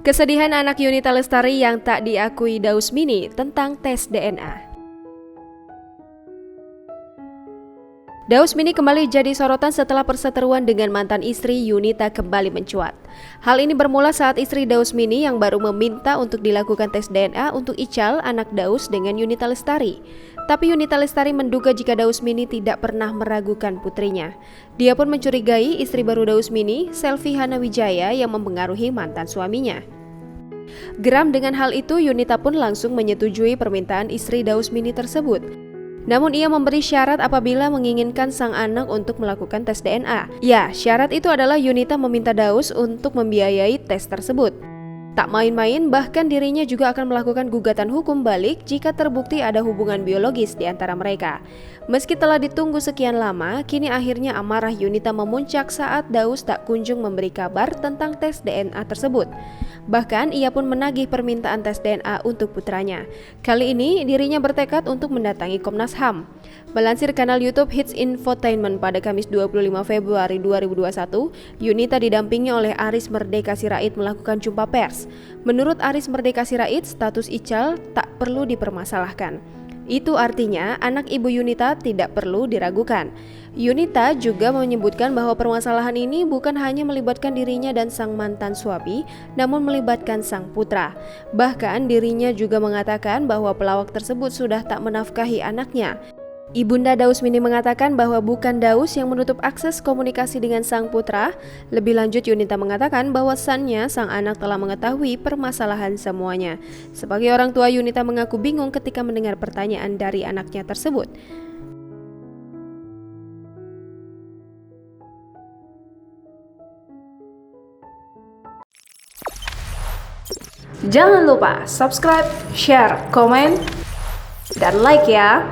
Kesedihan anak Yunita Lestari yang tak diakui Dausmini tentang tes DNA. Dausmini kembali jadi sorotan setelah perseteruan dengan mantan istri Yunita kembali mencuat. Hal ini bermula saat istri Dausmini yang baru meminta untuk dilakukan tes DNA untuk Ical, anak Daus dengan Yunita Lestari. Tapi Yunita Lestari menduga jika Dausmini tidak pernah meragukan putrinya. Dia pun mencurigai istri baru Dausmini, Selvi Hanawijaya, yang mempengaruhi mantan suaminya. Geram dengan hal itu, Yunita pun langsung menyetujui permintaan istri Dausmini tersebut. Namun ia memberi syarat apabila menginginkan sang anak untuk melakukan tes DNA. Ya, syarat itu adalah Yunita meminta Daus untuk membiayai tes tersebut. Tak main-main, bahkan dirinya juga akan melakukan gugatan hukum balik jika terbukti ada hubungan biologis di antara mereka. Meski telah ditunggu sekian lama, kini akhirnya amarah Yunita memuncak saat Daus tak kunjung memberi kabar tentang tes DNA tersebut. Bahkan ia pun menagih permintaan tes DNA untuk putranya. Kali ini dirinya bertekad untuk mendatangi Komnas HAM. Melansir kanal YouTube Hits Infotainment pada Kamis 25 Februari 2021, Yunita didampingi oleh Aris Merdeka Sirait melakukan jumpa pers. Menurut Aris Merdeka Sirait, status Ical tak perlu dipermasalahkan. Itu artinya anak ibu Yunita tidak perlu diragukan. Yunita juga menyebutkan bahwa permasalahan ini bukan hanya melibatkan dirinya dan sang mantan suami, namun melibatkan sang putra. Bahkan dirinya juga mengatakan bahwa pelawak tersebut sudah tak menafkahi anaknya. Ibunda Dausmini mengatakan bahwa bukan Daus yang menutup akses komunikasi dengan sang putra. Lebih lanjut, Yunita mengatakan bahwasannya sang anak telah mengetahui permasalahan semuanya. Sebagai orang tua, Yunita mengaku bingung ketika mendengar pertanyaan dari anaknya tersebut. Jangan lupa subscribe, share, komen, dan like ya!